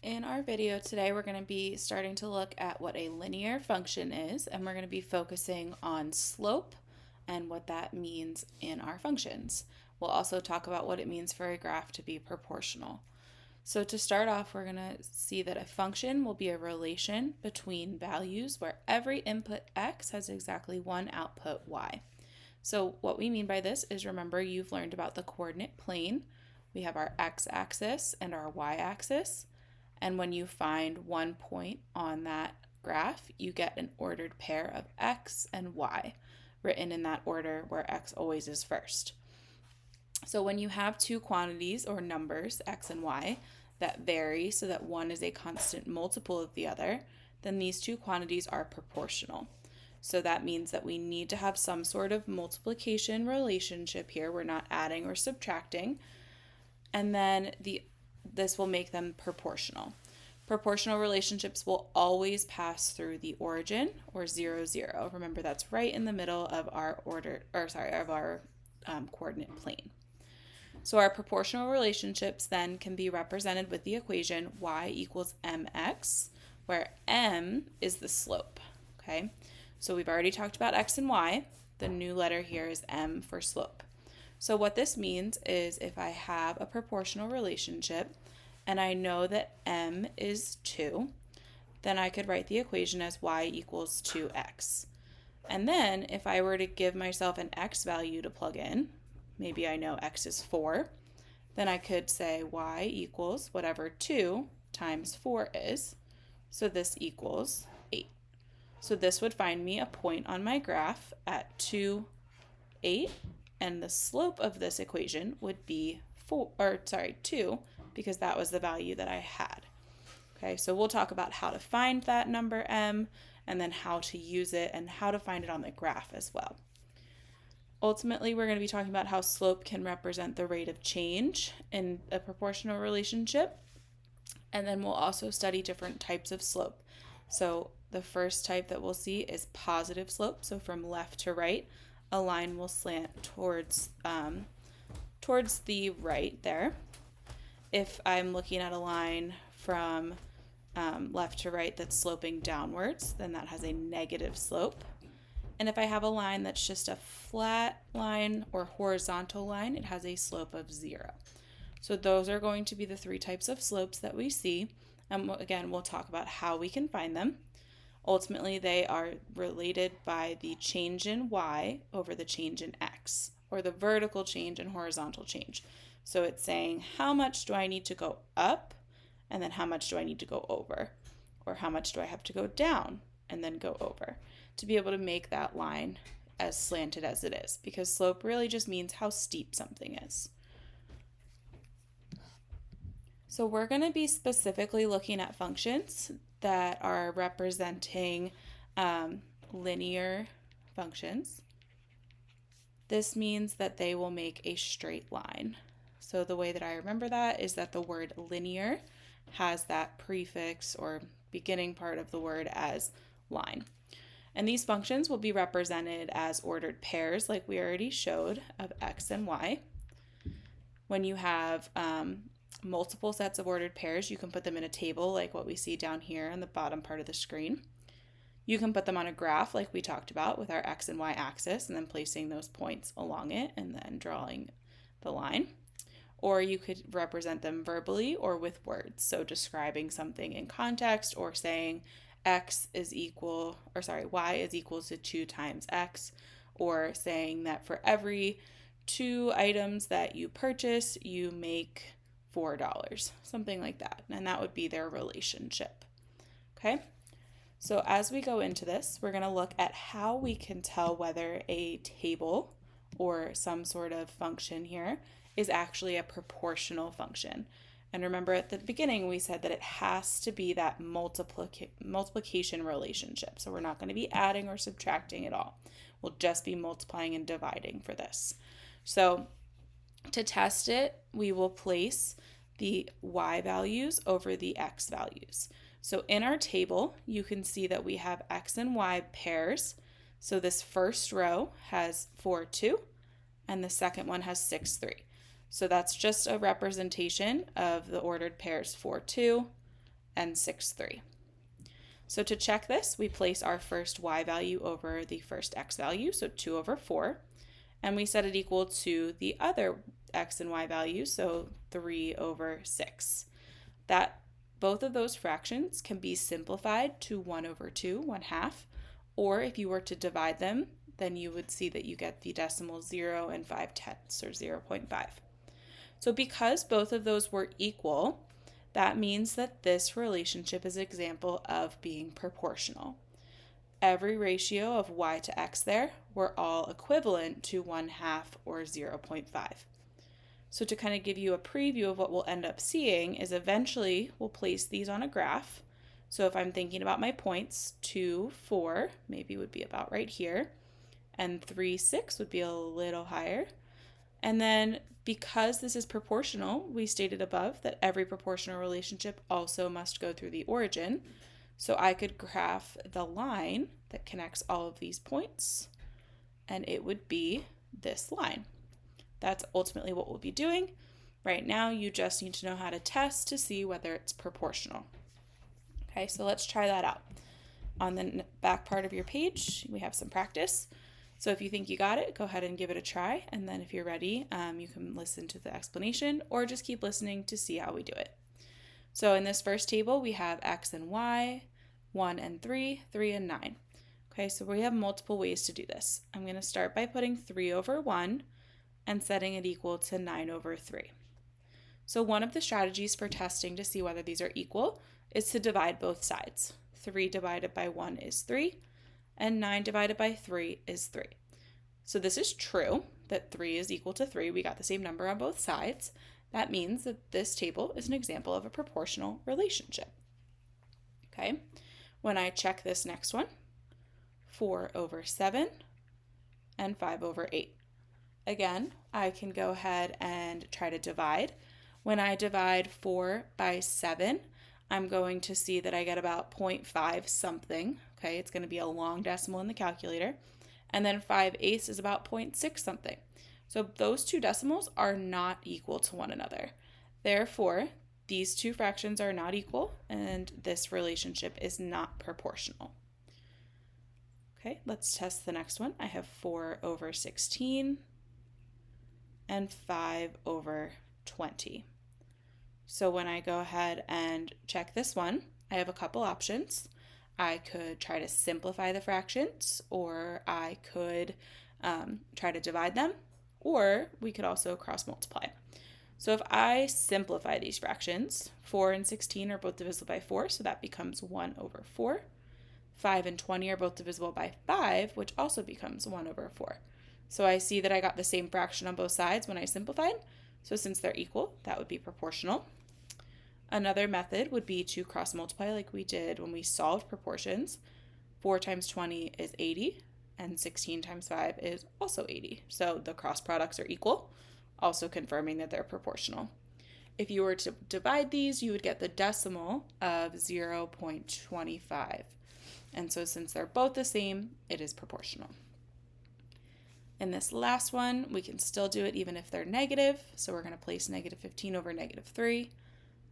In our video today, we're going to be starting to look at what a linear function is, and we're going to be focusing on slope and what that means in our functions. We'll also talk about what it means for a graph to be proportional. So to start off, we're going to see that a function will be a relation between values where every input x has exactly one output y. So what we mean by this is, remember, you've learned about the coordinate plane. We have our x-axis and our y-axis. And when you find one point on that graph, you get an ordered pair of x and y, written in that order where x always is first. So when you have two quantities or numbers, x and y, that vary so that one is a constant multiple of the other, then these two quantities are proportional. So that means that we need to have some sort of multiplication relationship here. We're not adding or subtracting. And then this will make them proportional. Proportional relationships will always pass through the origin, or 0, 0. Remember, that's right in the middle of our coordinate plane. So our proportional relationships then can be represented with the equation y equals mx, where m is the slope. Okay, so we've already talked about x and y. The new letter here is m for slope. So what this means is, if I have a proportional relationship and I know that m is 2, then I could write the equation as y equals 2x. And then if I were to give myself an x value to plug in, maybe I know x is 4, then I could say y equals whatever 2 times 4 is. So this equals 8. So this would find me a point on my graph at 2, 8, and the slope of this equation would be 2, because that was the value that I had. Okay, so we'll talk about how to find that number m, and then how to use it and how to find it on the graph as well. Ultimately, we're going to be talking about how slope can represent the rate of change in a proportional relationship, and then we'll also study different types of slope. So the first type that we'll see is positive slope. So from left to right, a line will slant towards the right there. If I'm looking at a line from left to right that's sloping downwards, then that has a negative slope. And if I have a line that's just a flat line or horizontal line, it has a slope of 0. So those are going to be the three types of slopes that we see. And again, we'll talk about how we can find them. Ultimately, they are related by the change in y over the change in x, or the vertical change and horizontal change. So it's saying, how much do I need to go up, and then how much do I need to go over? Or how much do I have to go down and then go over, to be able to make that line as slanted as it is, because slope really just means how steep something is. So we're going to be specifically looking at functions that are representing linear functions. This means that they will make a straight line. So the way that I remember that is that the word linear has that prefix or beginning part of the word as line. And these functions will be represented as ordered pairs, like we already showed, of x and y. When you have multiple sets of ordered pairs, you can put them in a table like what we see down here on the bottom part of the screen. You can put them on a graph like we talked about with our x and y axis, and then placing those points along it and then drawing the line. Or you could represent them verbally or with words, so describing something in context, or saying y is equal to 2 times x, or saying that for every 2 items that you purchase, you make $4, something like that. And that would be their relationship. Okay, so as we go into this, we're going to look at how we can tell whether a table or some sort of function here is actually a proportional function. And remember, at the beginning we said that it has to be that multiplication relationship. So we're not going to be adding or subtracting at all. We'll just be multiplying and dividing for this. So to test it, we will place the y values over the x values. So in our table, you can see that we have x and y pairs. So this first row has 4, 2, and the second one has 6, 3. So that's just a representation of the ordered pairs 4, 2, and 6.3. So to check this, we place our first y value over the first x value, so 2 over 4, and we set it equal to the other x and y value, so 3 over 6. That both of those fractions can be simplified to 1 over 2, 1/2, or if you were to divide them, then you would see that you get the decimal 0 and 5/10, or 0.5. So because both of those were equal, that means that this relationship is an example of being proportional. Every ratio of y to x there were all equivalent to 1/2 or 0.5. So to kind of give you a preview of what we'll end up seeing is eventually we'll place these on a graph. So if I'm thinking about my points, 2, 4 maybe would be about right here, and 3, 6 would be a little higher. And then because this is proportional, we stated above that every proportional relationship also must go through the origin. So I could graph the line that connects all of these points, and it would be this line. That's ultimately what we'll be doing. Right now, you just need to know how to test to see whether it's proportional. Okay, so let's try that out. On the back part of your page, we have some practice. So if you think you got it, go ahead and give it a try. And then if you're ready, you can listen to the explanation or just keep listening to see how we do it. So in this first table, we have x and y, 1 and 3, 3 and 9. Okay, so we have multiple ways to do this. I'm going to start by putting 3 over 1 and setting it equal to 9 over 3. So one of the strategies for testing to see whether these are equal is to divide both sides. 3 divided by 1 is 3, and 9 divided by 3 is 3. So this is true, that 3 is equal to 3. We got the same number on both sides. That means that this table is an example of a proportional relationship. Okay, when I check this next one, 4 over 7 and 5 over 8. Again, I can go ahead and try to divide. When I divide 4 by 7, I'm going to see that I get about 0.5 something. Okay, it's going to be a long decimal in the calculator. And then 5/8 is about 0.6 something. So those two decimals are not equal to one another. Therefore, these two fractions are not equal, and this relationship is not proportional. Okay, let's test the next one. I have 4 over 16 and 5 over 20. So when I go ahead and check this one, I have a couple options. I could try to simplify the fractions, or I could try to divide them, or we could also cross multiply. So if I simplify these fractions, 4 and 16 are both divisible by 4, so that becomes 1 over 4. 5 and 20 are both divisible by 5, which also becomes 1 over 4. So I see that I got the same fraction on both sides when I simplified. So since they're equal, that would be proportional. Another method would be to cross multiply like we did when we solved proportions. 4 times 20 is 80, and 16 times 5 is also 80. So the cross products are equal, also confirming that they're proportional. If you were to divide these, you would get the decimal of 0.25. And so since they're both the same, it is proportional. In this last one, we can still do it even if they're negative. So we're going to place negative 15 over negative 3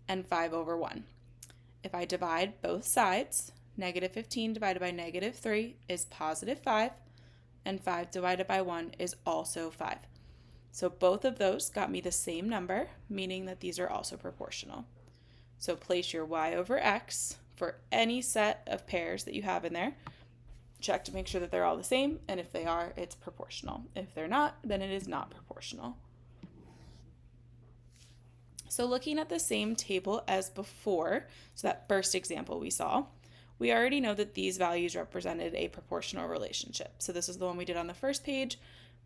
and 5 over 1. If I divide both sides, negative 15 divided by negative 3 is positive 5, and 5 divided by 1 is also 5. So both of those got me the same number, meaning that these are also proportional. So place your y over x for any set of pairs that you have in there. Check to make sure that they're all the same, and if they are, it's proportional. If they're not, then it is not proportional. So looking at the same table as before, so that first example we saw, we already know that these values represented a proportional relationship. So this is the one we did on the first page.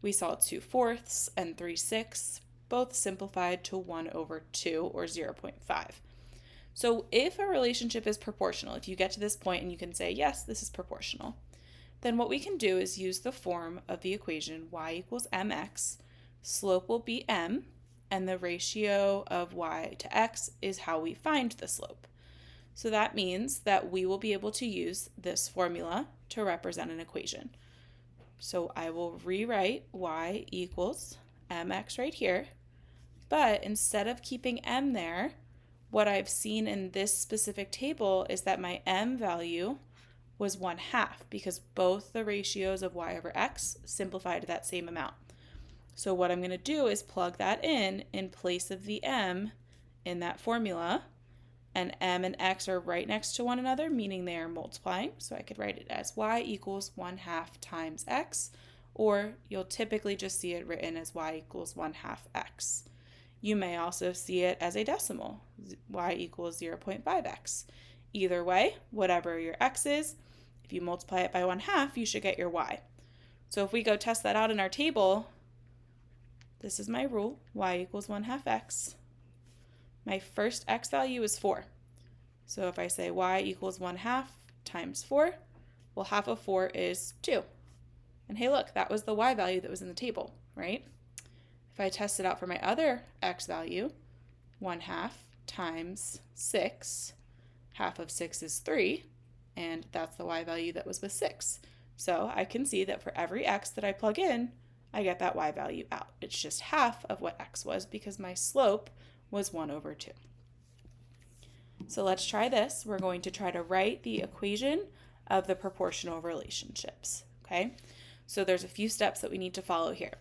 We saw 2/4 and 3/6, both simplified to 1 over 2, or 0.5. So if a relationship is proportional, if you get to this point and you can say, yes, this is proportional, then what we can do is use the form of the equation y equals mx. Slope will be m, and the ratio of y to x is how we find the slope. So that means that we will be able to use this formula to represent an equation. So I will rewrite y equals mx right here, but instead of keeping m there, what I've seen in this specific table is that my m value was 1/2 because both the ratios of y over x simplified to that same amount. So what I'm going to do is plug that in place of the m in that formula, and m and x are right next to one another, meaning they are multiplying. So I could write it as y equals 1/2 times x, or you'll typically just see it written as y equals 1/2 x. You may also see it as a decimal, y equals 0.5x. Either way, whatever your x is, if you multiply it by 1/2, you should get your y. So if we go test that out in our table, this is my rule, y equals 1/2 x. My first x value is 4. So if I say y equals 1/2 times 4, well, half of 4 is 2. And hey, look, that was the y value that was in the table, right? If I test it out for my other x value, 1/2 times 6, half of 6 is 3, and that's the y value that was with 6. So I can see that for every x that I plug in, I get that y value out. It's just half of what x was because my slope was 1/2. So let's try this. We're going to try to write the equation of the proportional relationships, okay? So there's a few steps that we need to follow here.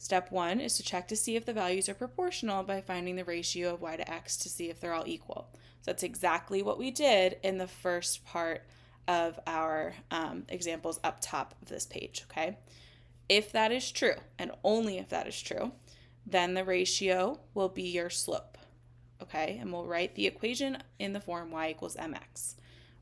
Step 1 is to check to see if the values are proportional by finding the ratio of y to x to see if they're all equal. So that's exactly what we did in the first part of our examples up top of this page, okay? If that is true, and only if that is true, then the ratio will be your slope, okay? And we'll write the equation in the form y equals mx.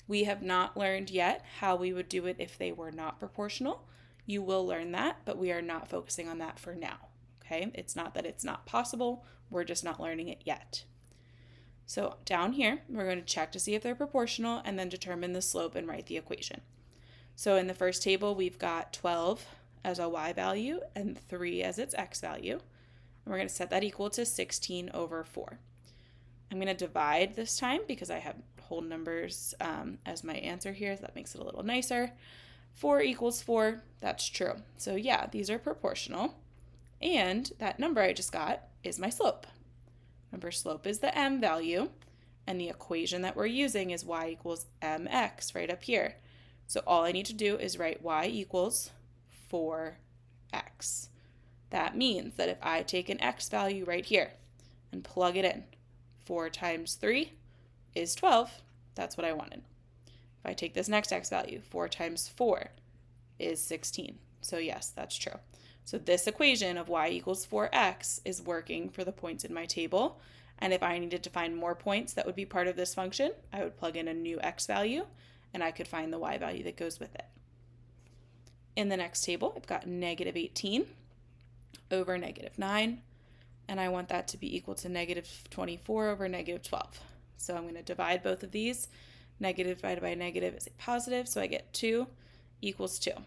We have not learned yet how we would do it if they were not proportional. You will learn that, but we are not focusing on that for now, okay? It's not that it's not possible, we're just not learning it yet. So down here, we're going to check to see if they're proportional and then determine the slope and write the equation. So in the first table, we've got 12 as a y value and 3 as its x value. And we're going to set that equal to 16/4. I'm going to divide this time because I have whole numbers as my answer here, so that makes it a little nicer. 4 equals 4, that's true. So yeah, these are proportional. And that number I just got is my slope. Remember, slope is the m value, and the equation that we're using is y equals mx right up here. So all I need to do is write y equals 4x. That means that if I take an x value right here and plug it in, 4 times 3 is 12. That's what I wanted. If I take this next x value, 4 times 4 is 16. So yes, that's true. So this equation of y equals 4x is working for the points in my table. And if I needed to find more points that would be part of this function, I would plug in a new x value, and I could find the y value that goes with it. In the next table, I've got -18 over -9, and I want that to be equal to -24 over -12. So I'm going to divide both of these. Negative divided by negative is a positive, so I get 2 equals 2.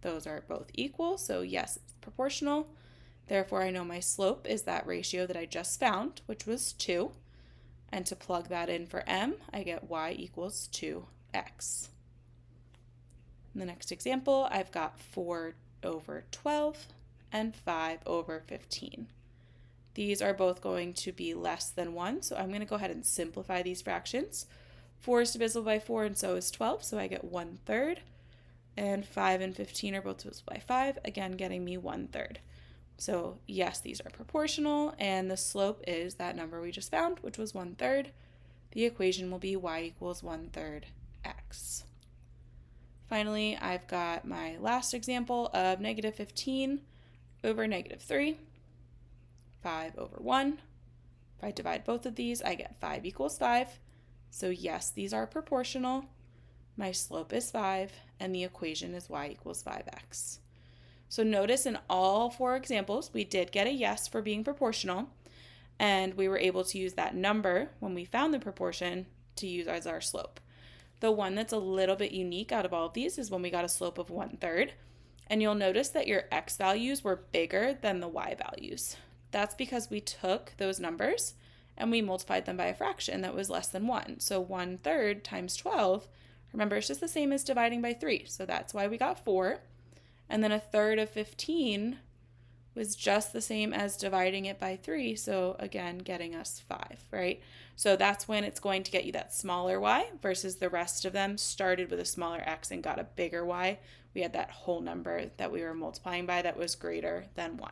Those are both equal, so yes, it's proportional. Therefore, I know my slope is that ratio that I just found, which was 2. And to plug that in for m, I get y equals 2x. In the next example, I've got 4/12 and 5/15. These are both going to be less than 1, so I'm going to go ahead and simplify these fractions. 4 is divisible by 4, and so is 12, so I get 1/3. And 5 and 15 are both divisible by 5, again getting me 1/3. So yes, these are proportional, and the slope is that number we just found, which was 1/3. The equation will be y equals 1/3 x. Finally, I've got my last example of -15 over -3, 5/1. If I divide both of these, I get 5 equals 5. So yes, these are proportional. My slope is 5, and the equation is y equals 5x. So notice in all 4 examples, we did get a yes for being proportional, and we were able to use that number when we found the proportion to use as our slope. The one that's a little bit unique out of all of these is when we got a slope of 1/3, and you'll notice that your x values were bigger than the y values. That's because we took those numbers and we multiplied them by a fraction that was less than 1. So 1/3 times 12, remember, it's just the same as dividing by 3. So that's why we got 4. And then 1/3 of 15 was just the same as dividing it by 3, so again, getting us 5, right? So that's when it's going to get you that smaller y versus the rest of them started with a smaller x and got a bigger y. We had that whole number that we were multiplying by that was greater than 1.